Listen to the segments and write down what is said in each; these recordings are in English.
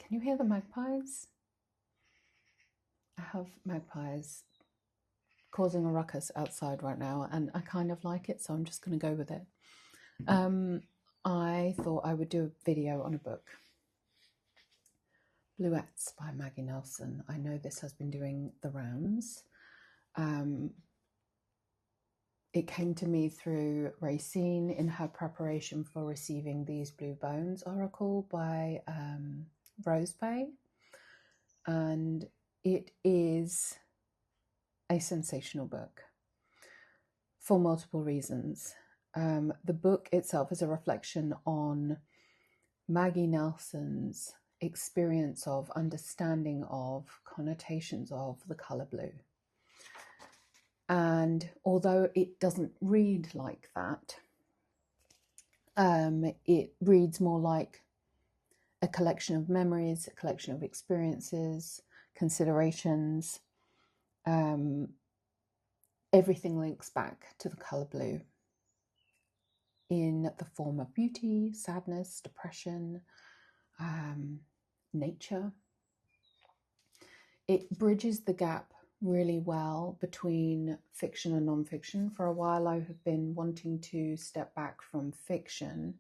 Can you hear the magpies? I have magpies causing a ruckus outside right now, and I kind of like it, so I'm just going to go with it. I thought I would do a video on a book, Bluets by Maggie Nelson. I know this has been doing the rounds. It came to me through Racine in her preparation for receiving these Blue Bones Oracle by Rose Bay, and it is a sensational book for multiple reasons. The book itself is a reflection on Maggie Nelson's experience of, understanding of, connotations of the colour blue. And although it doesn't read like that, it reads more like a collection of memories, a collection of experiences, considerations. Everything links back to the colour blue in the form of beauty, sadness, depression, nature. It bridges the gap really well between fiction and non-fiction. For a while I have been wanting to step back from fiction,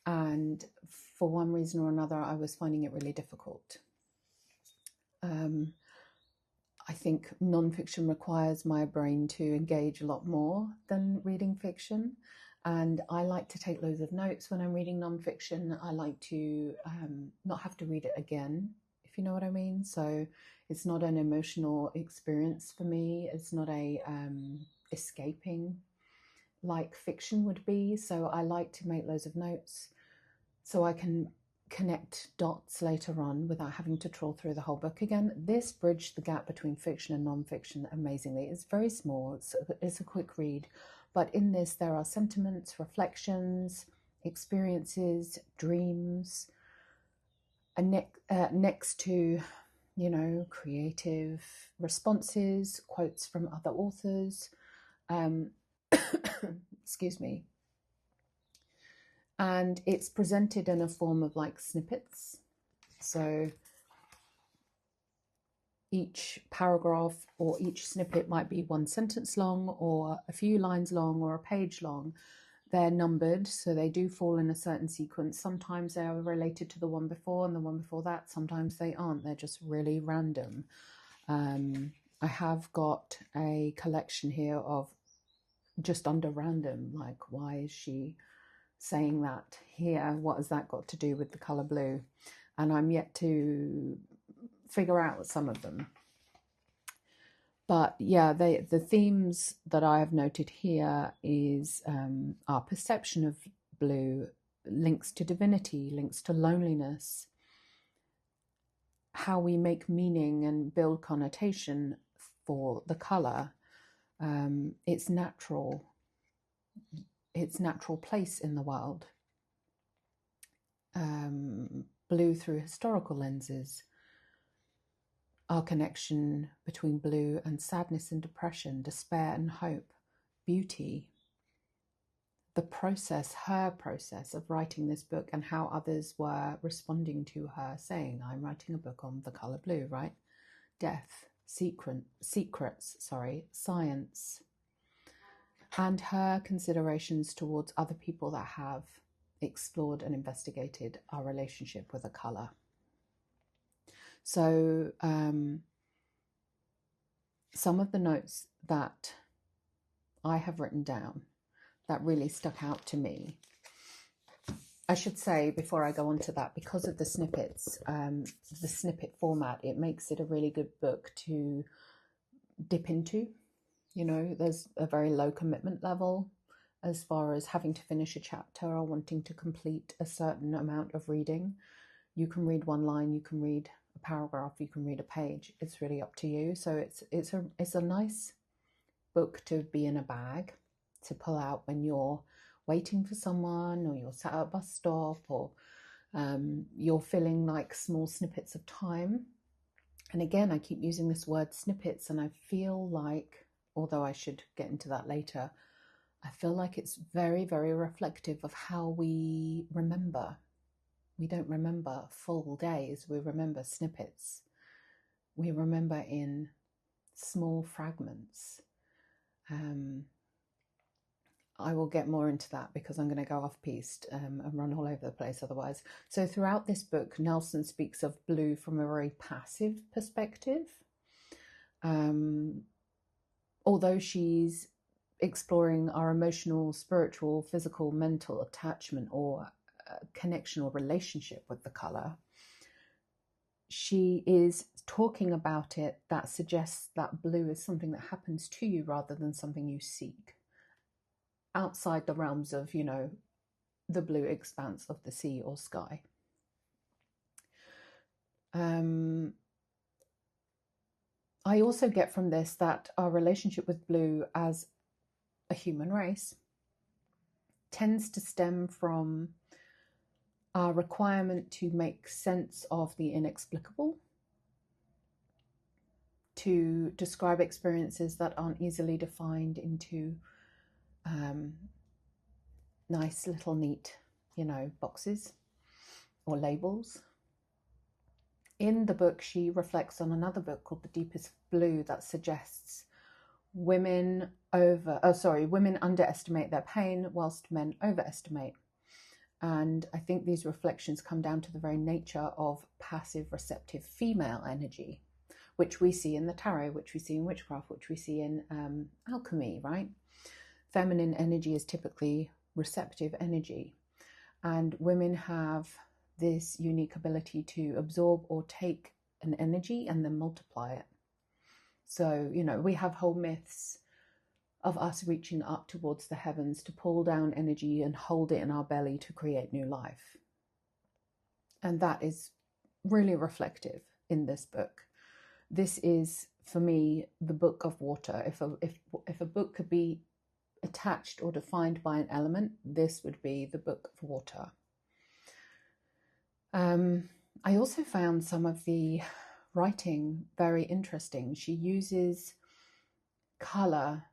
and for one reason or another I was finding it really difficult. I think non-fiction requires my brain to engage a lot more than reading fiction, and I like to take loads of notes when I'm reading non-fiction. I like to not have to read it again, if you know what I mean. So it's not an emotional experience for me. It's not a escaping like fiction would be. So I like to make loads of notes so I can connect dots later on without having to trawl through the whole book again. This bridged the gap between fiction and non-fiction amazingly. It's very small, it's a quick read, but in this there are sentiments, reflections, experiences, dreams, and next to, you know, creative responses, quotes from other authors, excuse me. And it's presented in a form of like snippets. So each paragraph or each snippet might be one sentence long or a few lines long or a page long. They're numbered, so they do fall in a certain sequence. Sometimes they are related to the one before and the one before that. Sometimes they aren't. They're just really random. I have got a collection here of just under random, like, why is she saying that here? What has that got to do with the colour blue? And I'm yet to figure out some of them. But yeah, the themes that I have noted here is our perception of blue, links to divinity, links to loneliness, how we make meaning and build connotation for the colour, its natural place in the world, blue through historical lenses, our connection between blue and sadness and depression, despair and hope, beauty, the process, her process of writing this book, and how others were responding to her saying, I'm writing a book on the colour blue, right? Death, secrets, science, and her considerations towards other people that have explored and investigated our relationship with a colour. So some of the notes that I have written down that really stuck out to me, I should say before I go on to that, because of the snippets, the snippet format, it makes it a really good book to dip into. You know, there's a very low commitment level as far as having to finish a chapter or wanting to complete a certain amount of reading. You can read one line, you can read a paragraph, you can read a page. It's really up to you. So it's a nice book to be in a bag, to pull out when you're waiting for someone, or you're sat at a bus stop, or you're feeling like small snippets of time. And again, I keep using this word snippets, and I feel like, although I should get into that later, I feel like it's very, very reflective of how we remember. We don't remember full days. We remember snippets. We remember in small fragments. I will get more into that because I'm going to go off-piste and run all over the place otherwise. So throughout this book, Nelson speaks of blue from a very passive perspective. Although she's exploring our emotional, spiritual, physical, mental attachment or connection or relationship with the colour, she is talking about it that suggests that blue is something that happens to you rather than something you seek, outside the realms of, you know, the blue expanse of the sea or sky. I also get from this that our relationship with blue as a human race tends to stem from our requirement to make sense of the inexplicable, to describe experiences that aren't easily defined into nice little neat, you know, boxes or labels. In the book, she reflects on another book called The Deepest Blue that suggests women underestimate their pain whilst men overestimate. And I think these reflections come down to the very nature of passive receptive female energy, which we see in the tarot, which we see in witchcraft, which we see in alchemy, right? Feminine energy is typically receptive energy, and women have this unique ability to absorb or take an energy and then multiply it. So, you know, we have whole myths of us reaching up towards the heavens to pull down energy and hold it in our belly to create new life. And that is really reflective in this book. This is, for me, the book of water. If a book could be attached or defined by an element, this would be the book of water. I also found some of the writing very interesting. She uses colour,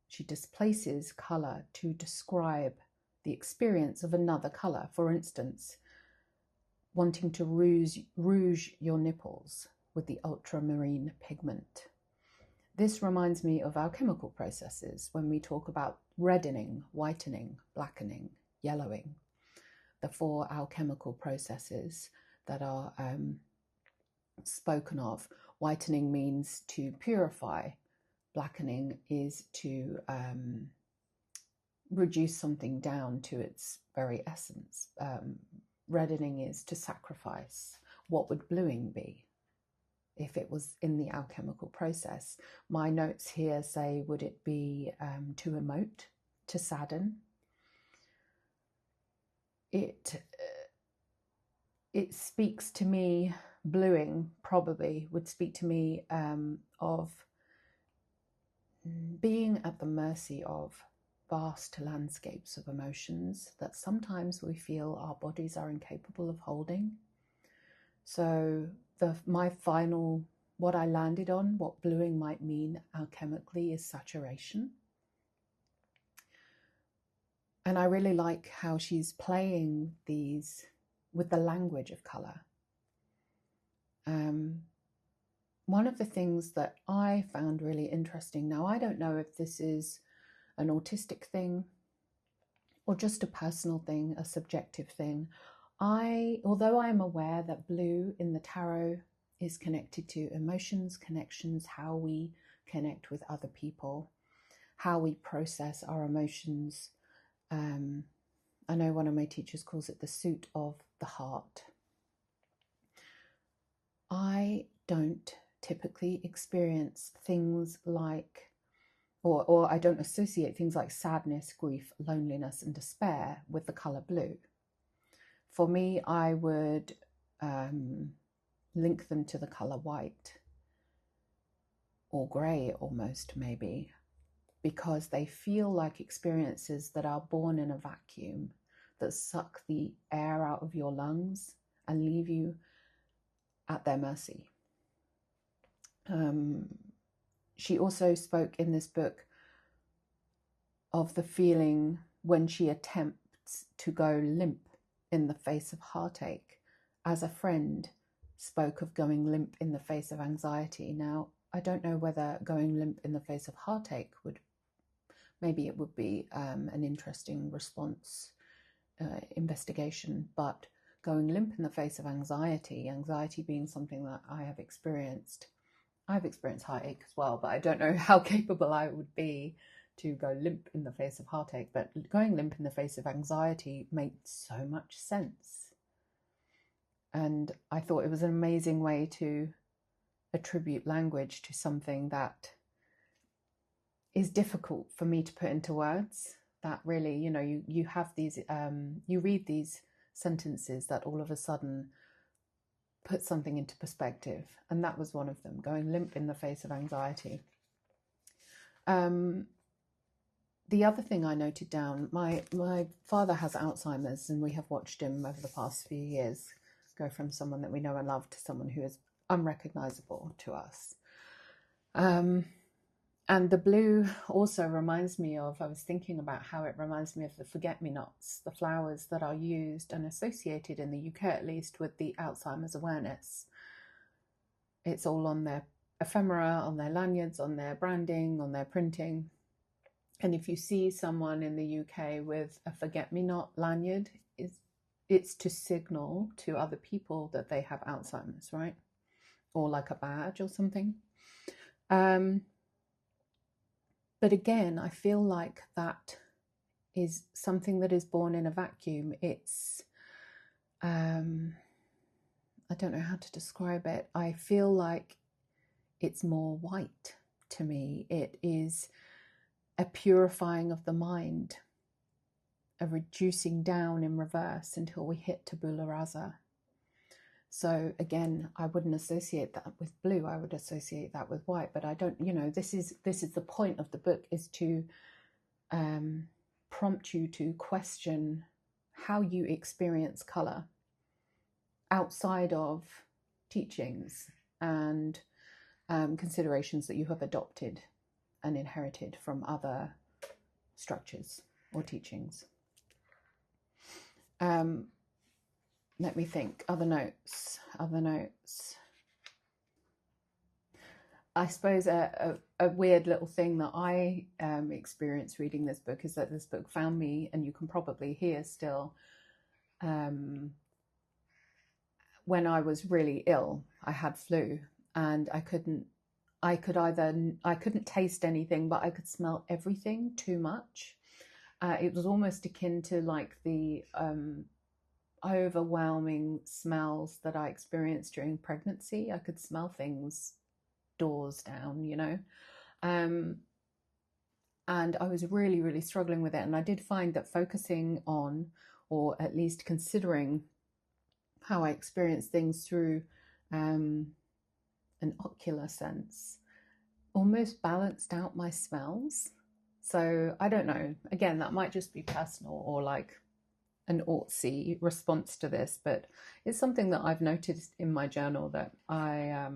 she displaces colour to describe the experience of another colour. For instance, wanting to rouge your nipples with the ultramarine pigment. This reminds me of our chemical processes when we talk about reddening, whitening, blackening, yellowing. The 4 alchemical processes that are spoken of. Whitening means to purify. Blackening is to reduce something down to its very essence. Reddening is to sacrifice. What would bluing be if it was in the alchemical process? My notes here say, would it be to emote, to sadden? It speaks to me, bluing probably would speak to me of being at the mercy of vast landscapes of emotions that sometimes we feel our bodies are incapable of holding. So what I landed on, what bluing might mean alchemically, is saturation. And I really like how she's playing these with the language of colour. One of the things that I found really interesting, now I don't know if this is an autistic thing or just a personal thing, a subjective thing. Although I am aware that blue in the tarot is connected to emotions, connections, how we connect with other people, how we process our emotions. I know one of my teachers calls it the suit of the heart. I don't typically experience things like, or I don't associate things like sadness, grief, loneliness, and despair with the colour blue. For me, I would link them to the colour white or grey almost, maybe, because they feel like experiences that are born in a vacuum, that suck the air out of your lungs and leave you at their mercy. She also spoke in this book of the feeling when she attempts to go limp in the face of heartache, as a friend spoke of going limp in the face of anxiety. Now, I don't know whether going limp in the face of heartache maybe it would be an interesting response investigation, but going limp in the face of anxiety being something that I've experienced heartache as well, but I don't know how capable I would be to go limp in the face of heartache. But going limp in the face of anxiety made so much sense. And I thought it was an amazing way to attribute language to something that is difficult for me to put into words. That really, you have these, you read these sentences that all of a sudden put something into perspective. And that was one of them, going limp in the face of anxiety. The other thing I noted down, my father has Alzheimer's, and we have watched him over the past few years go from someone that we know and love to someone who is unrecognizable to us. And the blue also reminds me of, I was thinking about how it reminds me of the forget-me-nots, the flowers that are used and associated in the UK at least with the Alzheimer's awareness. It's all on their ephemera, on their lanyards, on their branding, on their printing. And if you see someone in the UK with a forget-me-not lanyard, it's to signal to other people that they have Alzheimer's, right? Or like a badge or something. But again, I feel like that is something that is born in a vacuum. It's, I don't know how to describe it. I feel like it's more white to me. It is a purifying of the mind, a reducing down in reverse until we hit tabula rasa. So again, I wouldn't associate that with blue. I would associate that with white, but I don't, this is the point of the book, is to prompt you to question how you experience color outside of teachings and considerations that you have adopted and inherited from other structures or teachings. Let me think. Other notes. I suppose a weird little thing that I experienced reading this book is that this book found me, and you can probably hear still, when I was really ill. I had flu, and I couldn't taste anything, but I could smell everything too much. It was almost akin to like the overwhelming smells that I experienced during pregnancy. I could smell things doors down, and I was really, really struggling with it. And I did find that focusing on, or at least considering how I experienced things through an ocular sense, almost balanced out my smells. So I don't know, again, that might just be personal or like an artsy response to this, but it's something that I've noticed in my journal that I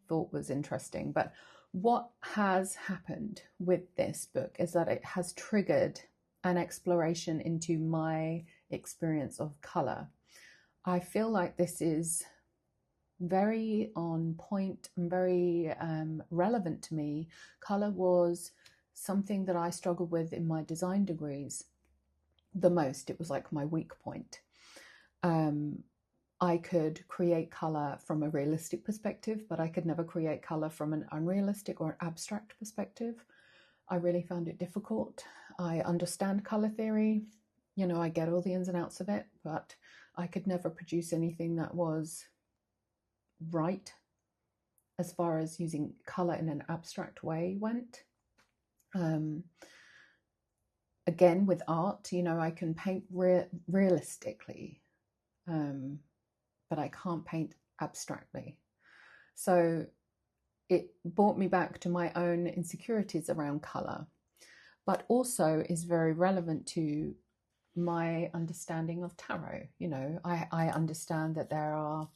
thought was interesting. But what has happened with this book is that it has triggered an exploration into my experience of color. I feel like this is very on point and very relevant to me. Color was something that I struggled with in my design degrees the most. It was like my weak point. I could create color from a realistic perspective, but I could never create color from an unrealistic or abstract perspective. I really found it difficult. I understand color theory, I get all the ins and outs of it, but I could never produce anything that was right as far as using color in an abstract way went. Again, with art, I can paint realistically, but I can't paint abstractly. So it brought me back to my own insecurities around color, but also is very relevant to my understanding of tarot. I understand that there are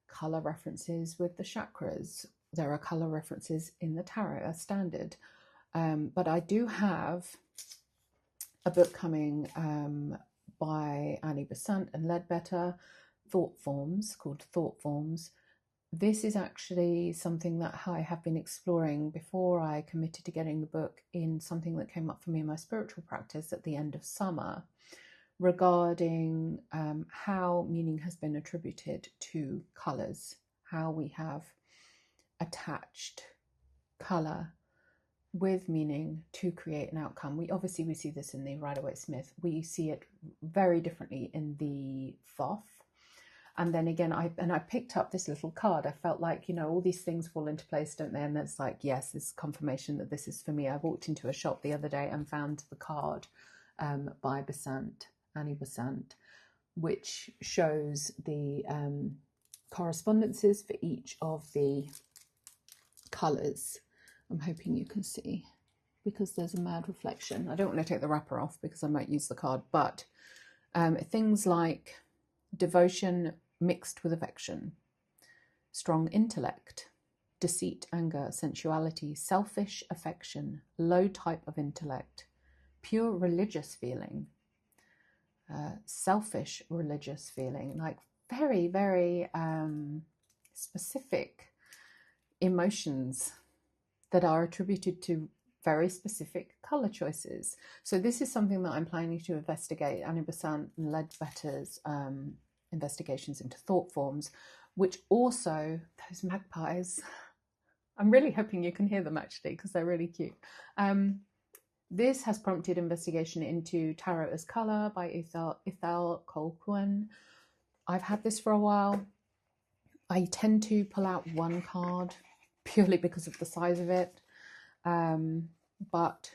color references with the chakras. There are color references in the tarot as standard. But I do have a book coming by Annie Besant and Ledbetter, thought forms, called thought forms. This is actually something that I have been exploring before I committed to getting the book, in something that came up for me in my spiritual practice at the end of summer, regarding how meaning has been attributed to colours, how we have attached colour with meaning to create an outcome. We see this in the Rider-Waite-Smith. We see it very differently in the Thoth. And then again, I picked up this little card. I felt like, you know, all these things fall into place, don't they? And it's like, yes, this is confirmation that this is for me. I walked into a shop the other day and found the card by Besant, Annie Besant, which shows the correspondences for each of the colours. I'm hoping you can see, because there's a mad reflection. I don't want to take the wrapper off because I might use the card, but things like devotion mixed with affection, strong intellect, deceit, anger, sensuality, selfish affection, low type of intellect, pure religious feeling, selfish religious feeling, like very, very specific emotions that are attributed to very specific colour choices. So this is something that I'm planning to investigate, Annie Besant and Ledbetter's investigations into thought forms, which also, those magpies, I'm really hoping you can hear them actually, because they're really cute. This has prompted investigation into Taro as Colour by Ithell Colquhoun. I've had this for a while. I tend to pull out one card purely because of the size of it. But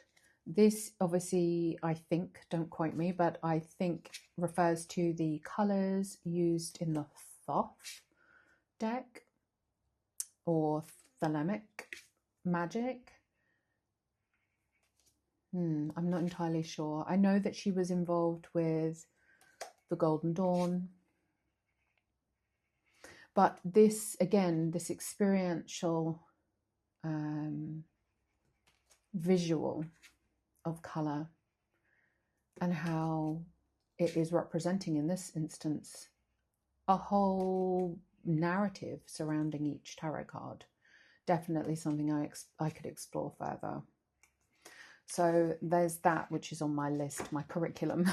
this obviously, I think, don't quote me, but I think refers to the colours used in the Thoth deck or thelemic magic. I'm not entirely sure. I know that she was involved with the Golden Dawn. But this, again, this experiential visual of colour and how it is representing, in this instance, a whole narrative surrounding each tarot card. Definitely something I could explore further. So there's that, which is on my list, my curriculum.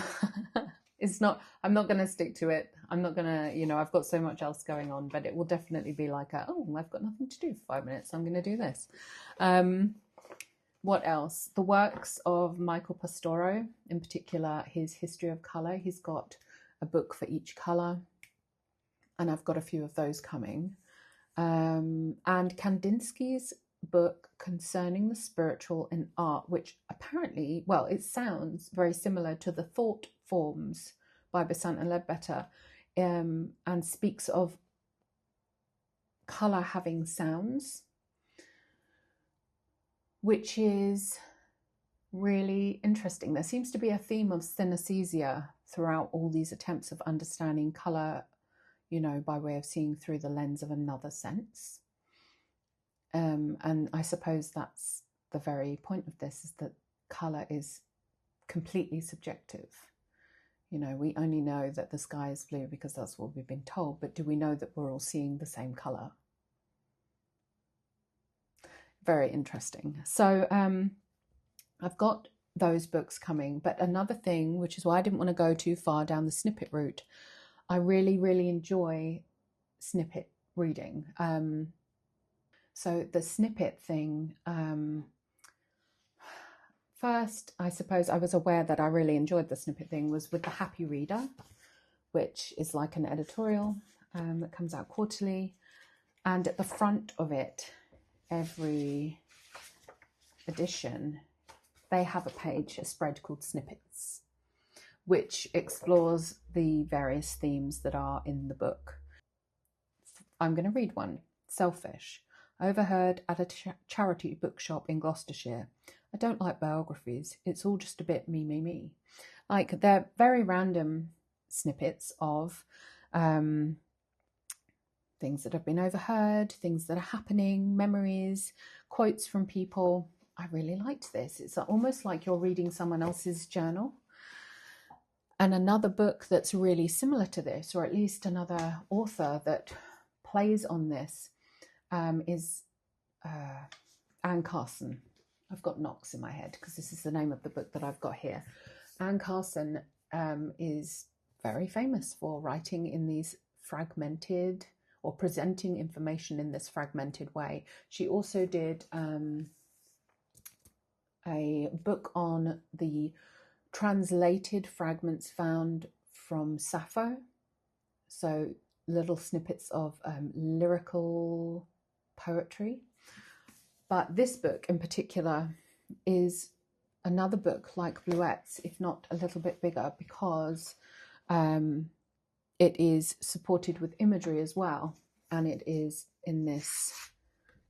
I'm not going to stick to it. I'm not going to, you know, I've got so much else going on, but it will definitely be like, I've got nothing to do for 5 minutes, I'm going to do this. What else? The works of Michael Pastoro, in particular, his History of Colour. He's got a book for each colour, and I've got a few of those coming. And Kandinsky's book concerning the spiritual in art, which apparently, well, it sounds very similar to the thought forms by Besant and Ledbetter, and speaks of colour having sounds, which is really interesting. There seems to be a theme of synaesthesia throughout all these attempts of understanding colour, you know, by way of seeing through the lens of another sense. And I suppose that's the very point of this, is that colour is completely subjective. You know, we only know that the sky is blue because that's what we've been told, but do we know that we're all seeing the same colour? Very interesting. So I've got those books coming, but another thing, which is why I didn't want to go too far down the snippet route, I really, really enjoy snippet reading. So the snippet thing, first, I suppose I was aware that I really enjoyed the snippet thing was with the Happy Reader, which is like an editorial that comes out quarterly. And at the front of it, every edition, they have a page, a spread called Snippets, which explores the various themes that are in the book. I'm going to read one. Selfish. Overheard at a charity bookshop in Gloucestershire. I don't like biographies. It's all just a bit me. Like, they're very random snippets of things that have been overheard, things that are happening, memories, quotes from people. I really liked this. It's almost like you're reading someone else's journal. And another book that's really similar to this, or at least another author that plays on this, is Anne Carson. I've got Knox in my head because this is the name of the book that I've got here. Anne Carson is very famous for writing in these fragmented, or presenting information in this fragmented way. She also did a book on the translated fragments found from Sappho, so little snippets of lyrical poetry. But this book in particular is another book like Bluets, if not a little bit bigger, because it is supported with imagery as well, and it is in this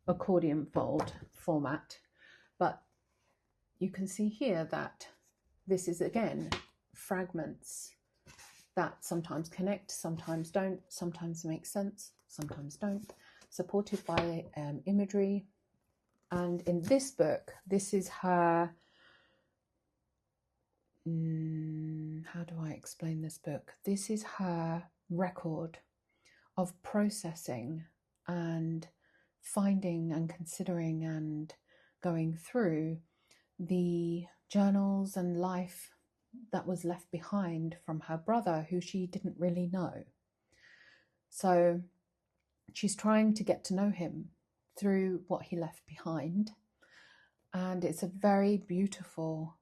accordion fold format. But you can see here that this is, again, fragments that sometimes connect, sometimes don't, sometimes make sense, sometimes don't, supported by imagery. And in this book, this is her, how do I explain this book? This is her record of processing and finding and considering and going through the journals and life that was left behind from her brother, who she didn't really know. So she's trying to get to know him through what he left behind. And it's a very beautiful,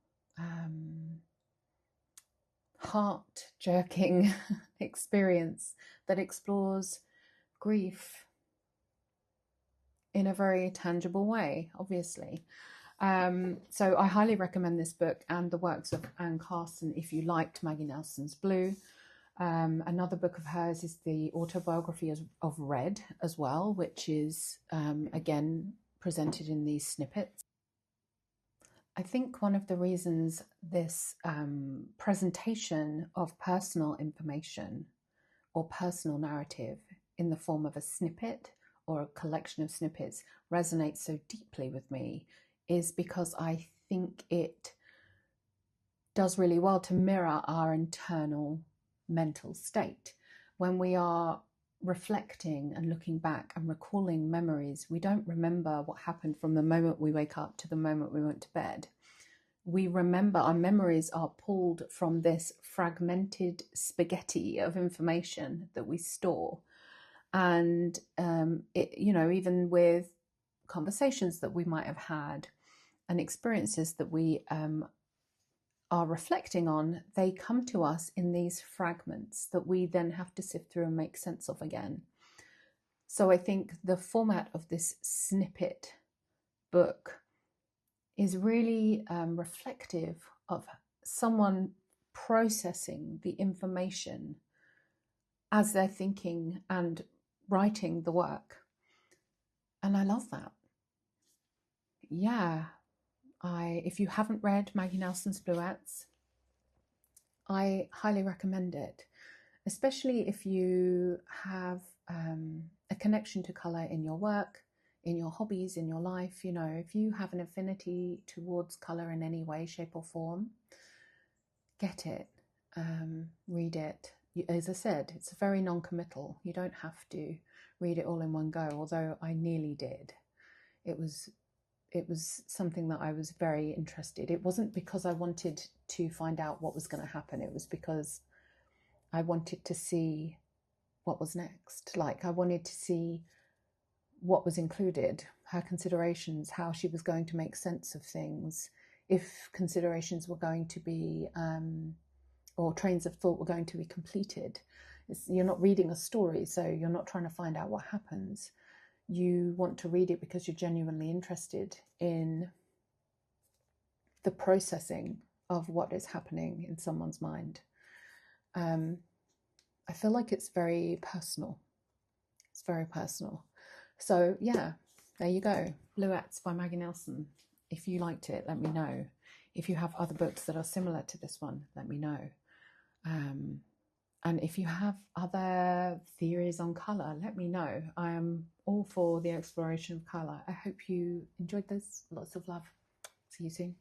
heart-jerking experience that explores grief in a very tangible way, obviously. So I highly recommend this book and the works of Anne Carson if you liked Maggie Nelson's Blue. Another book of hers is the autobiography of Red as well, which is again presented in these snippets. I think one of the reasons this presentation of personal information or personal narrative in the form of a snippet or a collection of snippets resonates so deeply with me is because I think it does really well to mirror our internal mental state. When we are reflecting and looking back and recalling memories, we don't remember what happened from the moment we wake up to the moment we went to bed. We remember, our memories are pulled from this fragmented spaghetti of information that we store. And even with conversations that we might have had and experiences that we are reflecting on, they come to us in these fragments that we then have to sift through and make sense of again. So I think the format of this snippet book is really reflective of someone processing the information as they're thinking and writing the work. And I love that. Yeah. If you haven't read Maggie Nelson's Bluets, I highly recommend it, especially if you have a connection to colour in your work, in your hobbies, in your life. You know, if you have an affinity towards colour in any way, shape or form, get it, read it. As I said, it's very non-committal. You don't have to read it all in one go, although I nearly did. It was something that I was very interested. It wasn't because I wanted to find out what was going to happen. It was because I wanted to see what was next. Like, I wanted to see what was included, her considerations, how she was going to make sense of things, if considerations were going to be, or trains of thought were going to be completed. You're not reading a story, so you're not trying to find out what happens. You want to read it because you're genuinely interested in the processing of what is happening in someone's mind. I feel like it's very personal. It's very personal. So yeah, there you go. Bluets by Maggie Nelson. If you liked it, let me know. If you have other books that are similar to this one, let me know. And if you have other theories on colour, let me know. I am all for the exploration of colour. I hope you enjoyed this. Lots of love. See you soon.